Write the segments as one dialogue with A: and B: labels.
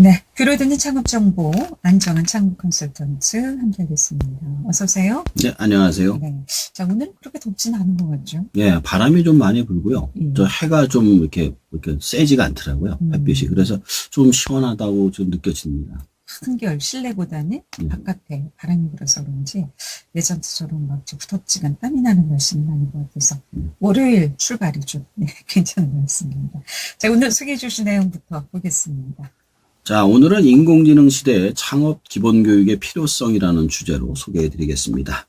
A: 네, 귀로 듣는 창업정보 안정한 창업 컨설턴트 함께하겠습니다. 어서 오세요.
B: 네, 안녕하세요.
A: 네, 자 오늘 그렇게 덥진 않은 것 같죠?
B: 예, 바람이 좀 많이 불고요.
A: 예.
B: 저 해가 좀 이렇게 세지가 않더라고요. 햇빛이. 그래서 좀 시원하다고 좀 느껴집니다.
A: 한결 실내보다는 바깥에 바람이 불어서 그런지 예전처럼 막 후덥지간 땀이 나는 날씨는 아닌 것 같아서 월요일 출발이죠. 네, 괜찮은 것 같습니다. 자, 오늘 소개해 주신 내용부터 보겠습니다.
B: 자, 오늘은 인공지능 시대의 창업 기본교육의 필요성이라는 주제로 소개해 드리겠습니다.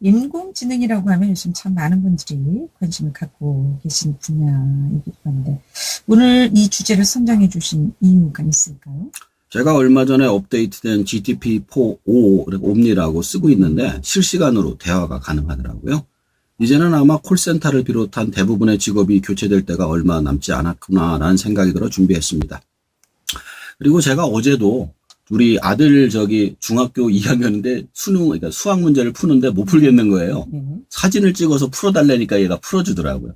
A: 인공지능이라고 하면 요즘 참 많은 분들이 관심을 갖고 계신 분야이기도 한데 오늘 이 주제를 선정해 주신 이유가 있을까요?
B: 제가 얼마 전에 업데이트된 GPT-4o 옴니라고 쓰고 있는데 실시간으로 대화가 가능하더라고요. 이제는 아마 콜센터를 비롯한 대부분의 직업이 교체될 때가 얼마 남지 않았구나라는 생각이 들어 준비했습니다. 그리고 제가 어제도 우리 아들 중학교 2학년인데 그러니까 수학 문제를 푸는데 못 풀겠는 거예요. 사진을 찍어서 풀어달라니까 얘가 풀어주더라고요.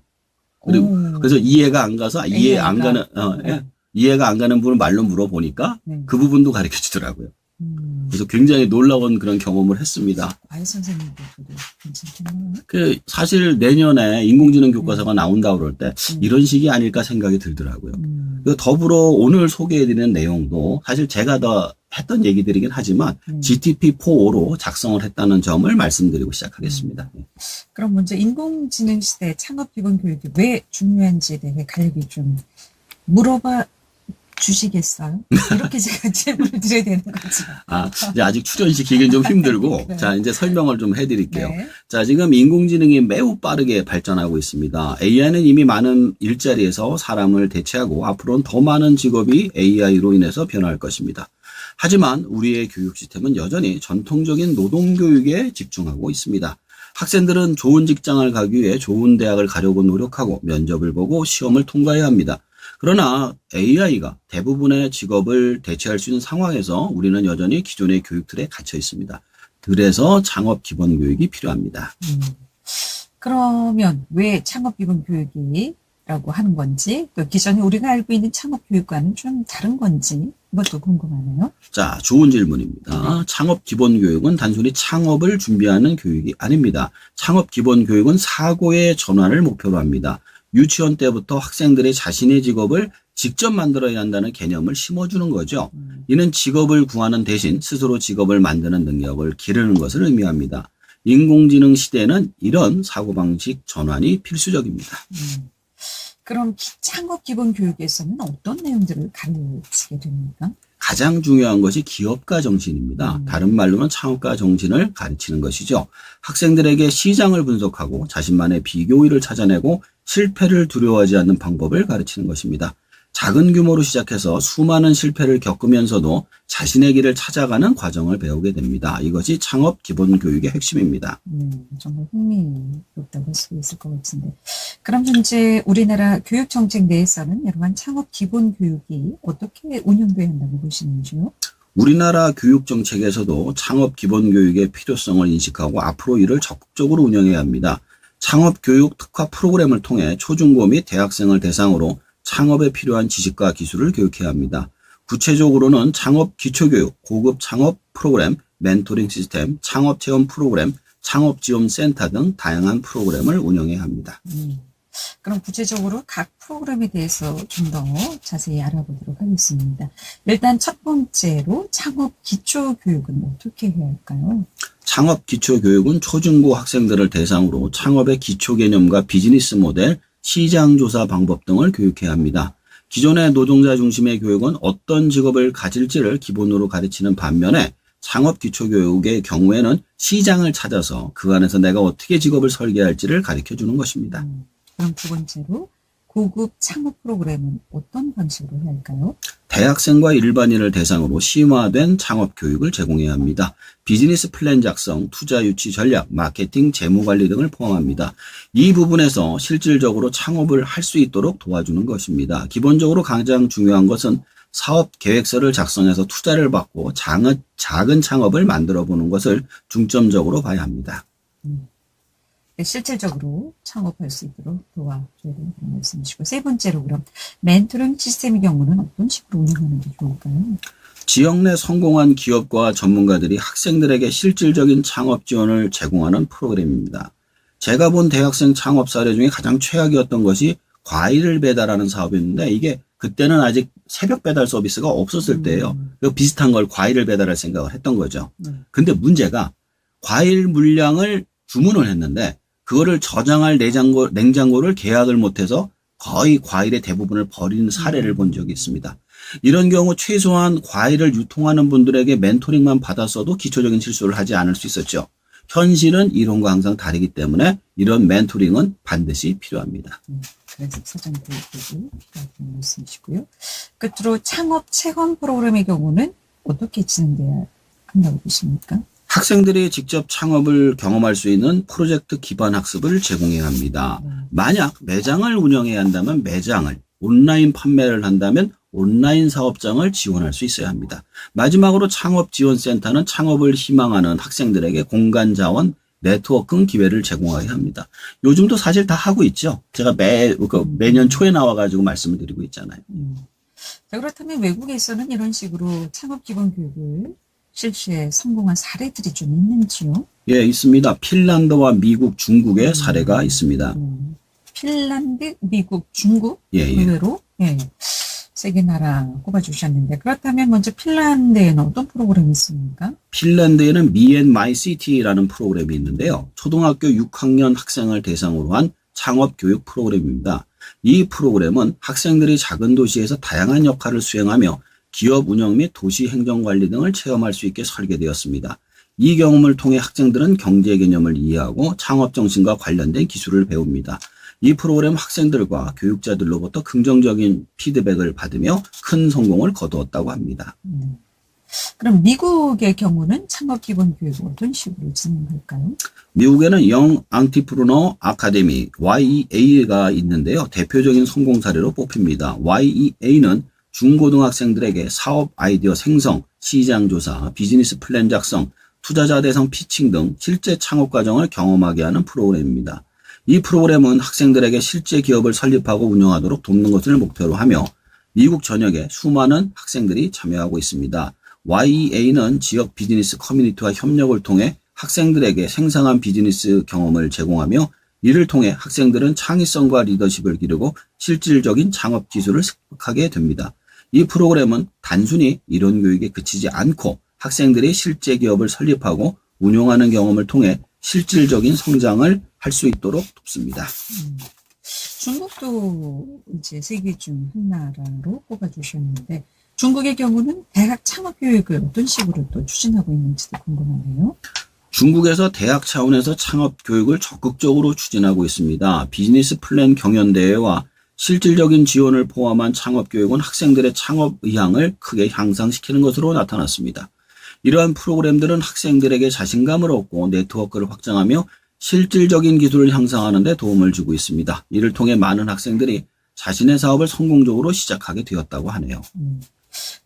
B: 그리고 그래서 이해가 안 가서 이해가 안 가는 부분을 말로 물어보니까 그 부분도 가르쳐 주더라고요. 그래서 굉장히 놀라운 그런 경험을 했습니다.
A: 아이 선생님도 괜찮겠네요.
B: 사실 내년에 인공지능 교과서가 나온다고 그럴 때 이런 식이 아닐까 생각이 들더라고요. 그리고 더불어 오늘 소개해드리는 내용도 사실 제가 더 했던 얘기들이긴 하지만 GPT-4o로 작성을 했다는 점을 말씀드리고 시작하겠습니다.
A: 그럼 먼저 인공지능 시대 창업 기본 교육이 왜 중요한지에 대해 간략히 좀 물어봐 주시겠어요? 이렇게 제가 질문을 드려야 되는 거죠.
B: 이제 아직 출연시키긴 좀 힘들고,
A: 네.
B: 자, 이제 설명을 좀 해드릴게요.
A: 네.
B: 자, 지금 인공지능이 매우 빠르게 발전하고 있습니다. AI는 이미 많은 일자리에서 사람을 대체하고 앞으로는 더 많은 직업이 AI로 인해서 변화할 것입니다. 하지만 우리의 교육 시스템은 여전히 전통적인 노동교육에 집중하고 있습니다. 학생들은 좋은 직장을 가기 위해 좋은 대학을 가려고 노력하고 면접을 보고 시험을 통과해야 합니다. 그러나 AI가 대부분의 직업을 대체할 수 있는 상황에서 우리는 여전히 기존의 교육틀에 갇혀 있습니다. 그래서 창업 기본 교육이 필요합니다.
A: 그러면 왜 창업 기본 교육이라고 하는 건지 또 기존에 우리가 알고 있는 창업 교육과는 좀 다른 건지 이것도 궁금하네요.
B: 자, 좋은 질문입니다. 창업 기본 교육은 단순히 창업을 준비하는 교육이 아닙니다. 창업 기본 교육은 사고의 전환을 목표로 합니다. 유치원 때부터 학생들이 자신의 직업을 직접 만들어야 한다는 개념을 심어주는 거죠. 이는 직업을 구하는 대신 스스로 직업을 만드는 능력을 기르는 것을 의미합니다. 인공지능 시대에는 이런 사고방식 전환이 필수적입니다.
A: 그럼 창업 기본 교육에서는 어떤 내용들을 가르치게 됩니까?
B: 가장 중요한 것이 기업가 정신입니다. 다른 말로는 창업가 정신을 가르치는 것이죠. 학생들에게 시장을 분석하고 자신만의 비교의를 찾아내고 실패를 두려워하지 않는 방법을 가르치는 것입니다. 작은 규모로 시작해서 수많은 실패를 겪으면서도 자신의 길을 찾아가는 과정을 배우게 됩니다. 이것이 창업 기본 교육의 핵심입니다.
A: 정말 흥미롭다고 할 수 있을 것 같은데. 그럼 현재 우리나라 교육 정책 내에서는 여러분 창업 기본 교육이 어떻게 운영돼야 한다고 보시는지요?
B: 우리나라 교육 정책에서도 창업 기본 교육의 필요성을 인식하고 앞으로 이를 적극적으로 운영해야 합니다. 창업 교육 특화 프로그램을 통해 초중고 및 대학생을 대상으로 창업에 필요한 지식과 기술을 교육해야 합니다. 구체적으로는 창업 기초교육, 고급 창업 프로그램, 멘토링 시스템, 창업 체험 프로그램, 창업 지원 센터 등 다양한 프로그램을 운영해야 합니다.
A: 그럼 구체적으로 각 프로그램에 대해서 좀 더 자세히 알아보도록 하겠습니다. 일단 첫 번째로 창업 기초교육은 어떻게 해야 할까요?
B: 창업 기초교육은 초중고 학생들을 대상으로 창업의 기초 개념과 비즈니스 모델, 시장 조사 방법 등을 교육해야 합니다. 기존의 노동자 중심의 교육은 어떤 직업을 가질지를 기본으로 가르치는 반면에 창업 기초교육의 경우에는 시장을 찾아서 그 안에서 내가 어떻게 직업을 설계할지를 가르쳐 주는 것입니다.
A: 그럼 두 번째로 고급 창업 프로그램은 어떤 방식으로 해야 할까요?
B: 대학생과 일반인을 대상으로 심화된 창업 교육을 제공해야 합니다. 비즈니스 플랜 작성, 투자 유치 전략, 마케팅, 재무 관리 등을 포함합니다. 이 부분에서 실질적으로 창업을 할 수 있도록 도와주는 것입니다. 기본적으로 가장 중요한 것은 사업 계획서를 작성해서 투자를 받고 작은 창업을 만들어 보는 것을 중점적으로 봐야 합니다.
A: 실질적으로 창업할 수 있도록 도와줘야 되는 그런 말씀이시고, 세 번째로 그럼 멘토링 시스템의 경우는 어떤 식으로 운영하는 게 좋을까요?
B: 지역 내 성공한 기업과 전문가들이 학생들에게 실질적인 창업 지원을 제공하는 프로그램입니다. 제가 본 대학생 창업 사례 중에 가장 최악이었던 것이 과일을 배달하는 사업이었는데, 이게 그때는 아직 새벽 배달 서비스가 없었을 때예요. 비슷한 걸 과일을 배달할 생각을 했던 거죠. 근데 문제가 과일 물량을 주문을 했는데 그거를 저장할 냉장고를 계약을 못해서 거의 과일의 대부분을 버리는 사례를 본 적이 있습니다. 이런 경우 최소한 과일을 유통하는 분들에게 멘토링만 받았어도 기초적인 실수를 하지 않을 수 있었죠. 현실은 이론과 항상 다르기 때문에 이런 멘토링은 반드시 필요합니다.
A: 그래서 사전 교육도 필요하다는 말씀이시고요. 끝으로 창업 체험 프로그램의 경우는 어떻게 진행돼야 한다고 보십니까?
B: 학생들이 직접 창업을 경험할 수 있는 프로젝트 기반 학습을 제공해야 합니다. 만약 매장을 운영해야 한다면 매장을, 온라인 판매를 한다면 온라인 사업장을 지원할 수 있어야 합니다. 마지막으로 창업지원센터는 창업을 희망하는 학생들에게 공간 자원, 네트워킹 기회를 제공하게 합니다. 요즘도 사실 다 하고 있죠. 제가 매년 초에 나와가지고 말씀을 드리고 있잖아요.
A: 자, 그렇다면 외국에서는 이런 식으로 창업 기반 교육을 실시에 성공한 사례들이 좀 있는지요?
B: 예, 있습니다. 핀란드와 미국, 중국의 사례가 있습니다.
A: 핀란드, 미국, 중국
B: 예.
A: 의외로 세 개 나라 꼽아주셨는데, 그렇다면 먼저 핀란드에는 어떤 프로그램이 있습니까?
B: 핀란드에는 Me and My City라는 프로그램이 있는데요. 초등학교 6학년 학생을 대상으로 한 창업 교육 프로그램입니다. 이 프로그램은 학생들이 작은 도시에서 다양한 역할을 수행하며 기업 운영 및 도시 행정 관리 등을 체험할 수 있게 설계되었습니다. 이 경험을 통해 학생들은 경제 개념을 이해하고 창업 정신과 관련된 기술을 배웁니다. 이 프로그램 학생들과 교육자들로부터 긍정적인 피드백을 받으며 큰 성공을 거두었다고 합니다.
A: 그럼 미국의 경우는 창업 기본 교육을 어떤 식으로 진행할까요?
B: 미국에는 영 앙티프르너 아카데미 YEA가 있는데요. 대표적인 성공 사례로 뽑힙니다. YEA는 중고등학생들에게 사업 아이디어 생성, 시장 조사, 비즈니스 플랜 작성, 투자자 대상 피칭 등 실제 창업 과정을 경험하게 하는 프로그램입니다. 이 프로그램은 학생들에게 실제 기업을 설립하고 운영하도록 돕는 것을 목표로 하며 미국 전역에 수많은 학생들이 참여하고 있습니다. YEA는 지역 비즈니스 커뮤니티와 협력을 통해 학생들에게 생생한 비즈니스 경험을 제공하며 이를 통해 학생들은 창의성과 리더십을 기르고 실질적인 창업 기술을 습득하게 됩니다. 이 프로그램은 단순히 이론 교육에 그치지 않고 학생들이 실제 기업을 설립하고 운영하는 경험을 통해 실질적인 성장을 할 수 있도록 돕습니다.
A: 중국도 이제 세계 중 한 나라로 꼽아주셨는데, 중국의 경우는 대학 창업 교육을 어떤 식으로 또 추진하고 있는지도 궁금하네요.
B: 중국에서 대학 차원에서 창업 교육을 적극적으로 추진하고 있습니다. 비즈니스 플랜 경연대회와 실질적인 지원을 포함한 창업 교육은 학생들의 창업 의향을 크게 향상시키는 것으로 나타났습니다. 이러한 프로그램들은 학생들에게 자신감을 얻고 네트워크를 확장하며 실질적인 기술을 향상하는 데 도움을 주고 있습니다. 이를 통해 많은 학생들이 자신의 사업을 성공적으로 시작하게 되었다고 하네요.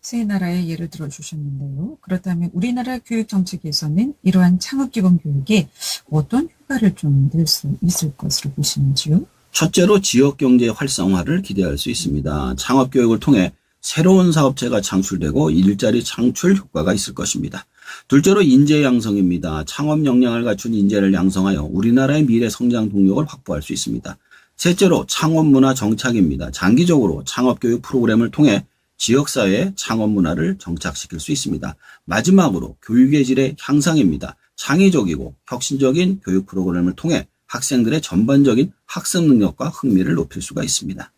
A: 세 나라의 예를 들어주셨는데요. 그렇다면 우리나라 교육 정책에서는 이러한 창업 기본 교육에 어떤 효과를 좀 낼 수 있을 것으로 보시는지요?
B: 첫째로 지역 경제 활성화를 기대할 수 있습니다. 창업 교육을 통해 새로운 사업체가 창출되고 일자리 창출 효과가 있을 것입니다. 둘째로 인재 양성입니다. 창업 역량을 갖춘 인재를 양성하여 우리나라의 미래 성장 동력을 확보할 수 있습니다. 셋째로 창업 문화 정착입니다. 장기적으로 창업 교육 프로그램을 통해 지역사회의 창업 문화를 정착시킬 수 있습니다. 마지막으로 교육의 질의 향상입니다. 창의적이고 혁신적인 교육 프로그램을 통해 학생들의 전반적인 학습 능력과 흥미를 높일 수가 있습니다.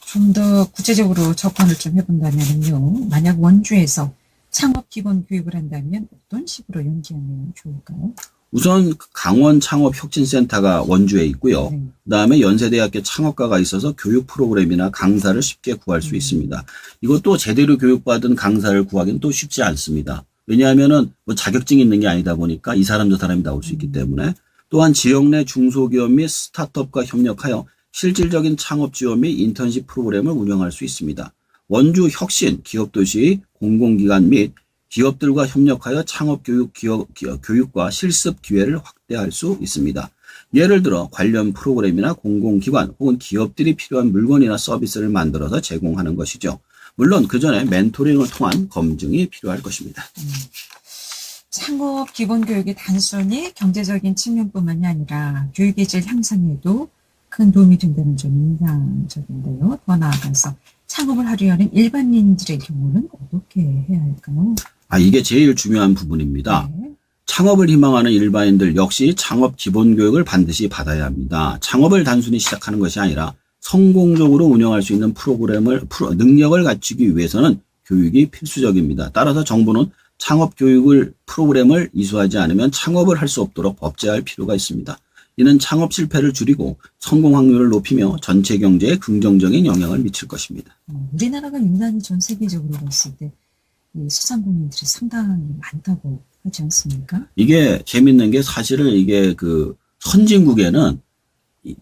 A: 좀 더 구체적으로 접근을 좀 해본다면요. 만약 원주에서 창업 기본 교육을 한다면 어떤 식으로 연계하면 좋을까요?
B: 우선 강원 창업혁신센터가 원주에 있고요. 그다음에 연세대학교 창업과가 있어서 교육 프로그램이나 강사를 쉽게 구할 수 있습니다. 이것도 제대로 교육받은 강사를 구하기는 또 쉽지 않습니다. 왜냐하면은 뭐 자격증이 있는 게 아니다 보니까 이 사람 저 사람이 나올 수 있기 때문에 또한 지역 내 중소기업 및 스타트업과 협력하여 실질적인 창업 지원 및 인턴십 프로그램을 운영할 수 있습니다. 원주 혁신 기업도시 공공기관 및 기업들과 협력하여 창업 교육과 실습 기회를 확대할 수 있습니다. 예를 들어 관련 프로그램이나 공공기관 혹은 기업들이 필요한 물건이나 서비스를 만들어서 제공하는 것이죠. 물론 그 전에 멘토링을 통한 검증이 필요할 것입니다.
A: 창업 기본 교육이 단순히 경제적인 측면뿐만이 아니라 교육의 질 향상에도 큰 도움이 된다는 점이 인상적인데요. 더 나아가서 창업을 하려는 일반인들의 경우는 어떻게 해야 할까요?
B: 이게 제일 중요한 부분입니다.
A: 네.
B: 창업을 희망하는 일반인들 역시 창업 기본 교육을 반드시 받아야 합니다. 창업을 단순히 시작하는 것이 아니라 성공적으로 운영할 수 있는 능력을 갖추기 위해서는 교육이 필수적입니다. 따라서 정부는 창업 프로그램을 이수하지 않으면 창업을 할 수 없도록 법제할 필요가 있습니다. 이는 창업 실패를 줄이고 성공 확률을 높이며 전체 경제에 긍정적인 영향을 미칠 것입니다.
A: 우리나라가 유난히 전 세계적으로 봤을 때 이 소상공인들이 상당히 많다고 하지 않습니까?
B: 이게 재밌는 게 사실은 이게 그 선진국에는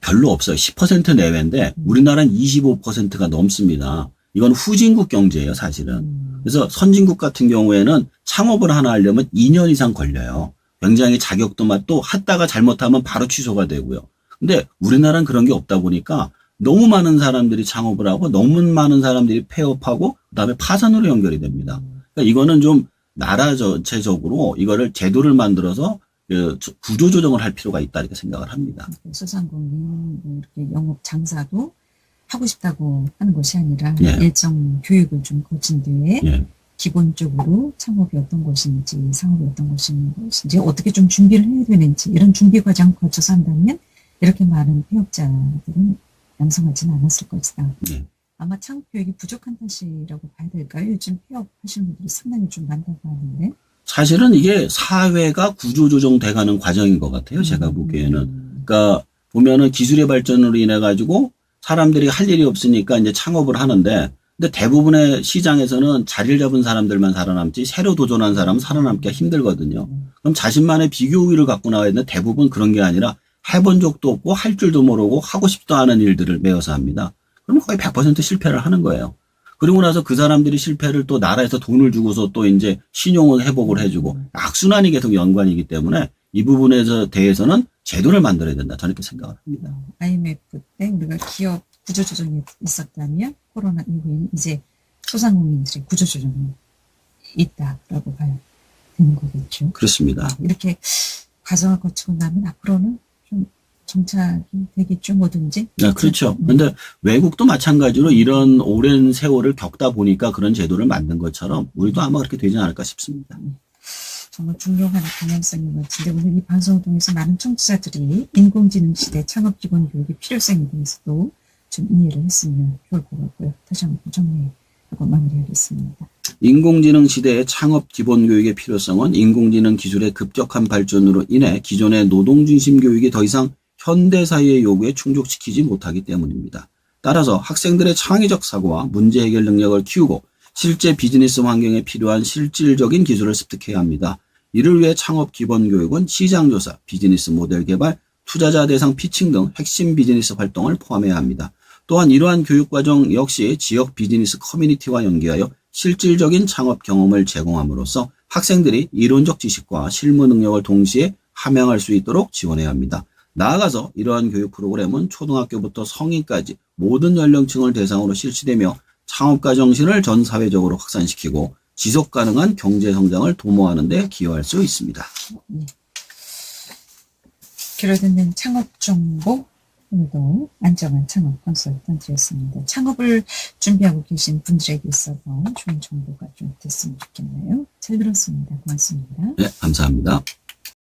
B: 별로 없어요. 10% 내외인데 우리나라는 25%가 넘습니다. 이건 후진국 경제예요, 사실은. 그래서 선진국 같은 경우에는 창업을 하나 하려면 2년 이상 걸려요. 굉장히 자격도 맞고 하다가 잘못하면 바로 취소가 되고요. 근데 우리나라는 그런 게 없다 보니까 너무 많은 사람들이 창업을 하고 너무 많은 사람들이 폐업하고 그다음에 파산으로 연결이 됩니다. 그러니까 이거는 좀 나라 전체적으로 이거를 제도를 만들어서 구조 조정을 할 필요가 있다 이렇게 생각을 합니다.
A: 소상공인 이렇게 영업 장사도 하고 싶다고 하는 것이 아니라
B: 예.
A: 일정 교육을 좀 거친 뒤에
B: 예.
A: 기본적으로 창업이 어떤 것인지 사업이 어떤 것인지 어떻게 좀 준비를 해야 되는지 이런 준비 과정을 거쳐서 한다면 이렇게 많은 폐업자들은 양성하지는 않았을 것이다.
B: 예.
A: 아마 창업 교육이 부족한 탓이라고 봐야 될까요? 요즘 폐업하시는 분들이 상당히 좀 많다고 하는데.
B: 사실은 이게 사회가 구조 조정돼가는 과정인 것 같아요. 제가 보기에는. 그러니까 보면은 기술의 발전으로 인해 가지고 사람들이 할 일이 없으니까 이제 창업을 하는데, 근데 대부분의 시장에서는 자리를 잡은 사람들만 살아남지 새로 도전한 사람은 살아남기가 힘들거든요. 그럼 자신만의 비교 우위를 갖고 나와야 되는데 대부분 그런 게 아니라 해본 적도 없고 할 줄도 모르고 하고 싶도 않은 일들을 매여서 합니다. 그러면 거의 100% 실패를 하는 거예요. 그리고 나서 그 사람들이 실패를 또 나라에서 돈을 주고서 또 이제 신용을 회복을 해주고 악순환이 계속 연관이기 때문에 이 부분에 대해서는 제도를 만들어야 된다. 저는 이렇게 생각을 합니다.
A: IMF 때 우리가 기업 구조조정이 있었다면 코로나 이후에는 이제 소상공인들의 구조조정이 있다라고 봐야 되는 거겠죠.
B: 그렇습니다.
A: 이렇게 과정을 거치고 나면 앞으로는 좀 정착이 되겠죠, 뭐든지.
B: 네, 그렇죠.
A: 네.
B: 근데 외국도 마찬가지로 이런 오랜 세월을 겪다 보니까 그런 제도를 만든 것처럼 우리도 아마 그렇게 되지 않을까 싶습니다.
A: 정말 중요한 방향성인 것 같은데 오늘 이 방송을 통해서 많은 청취자들이 인공지능 시대 창업 기본 교육의 필요성에 대해서도 좀 이해를 했으면 좋을 것 같고요. 다시 한번 정리하고 마무리하겠습니다.
B: 인공지능 시대의 창업 기본 교육의 필요성은 인공지능 기술의 급격한 발전으로 인해 기존의 노동중심 교육이 더 이상 현대사회의 요구에 충족시키지 못하기 때문입니다. 따라서 학생들의 창의적 사고와 문제 해결 능력을 키우고 실제 비즈니스 환경에 필요한 실질적인 기술을 습득해야 합니다. 이를 위해 창업 기본 교육은 시장조사, 비즈니스 모델 개발, 투자자 대상 피칭 등 핵심 비즈니스 활동을 포함해야 합니다. 또한 이러한 교육과정 역시 지역 비즈니스 커뮤니티와 연계하여 실질적인 창업 경험을 제공함으로써 학생들이 이론적 지식과 실무 능력을 동시에 함양할 수 있도록 지원해야 합니다. 나아가서 이러한 교육 프로그램은 초등학교부터 성인까지 모든 연령층을 대상으로 실시되며 창업가 정신을 전 사회적으로 확산시키고 지속 가능한 경제 성장을 도모하는 데 기여할 수 있습니다.
A: 길어듣는 창업 정보, 오늘도 안정환 창업 컨설턴트였습니다. 창업을 준비하고 계신 분들에게 있어서 좋은 정보가 좀 됐으면 좋겠네요. 잘 들었습니다. 고맙습니다.
B: 네, 감사합니다.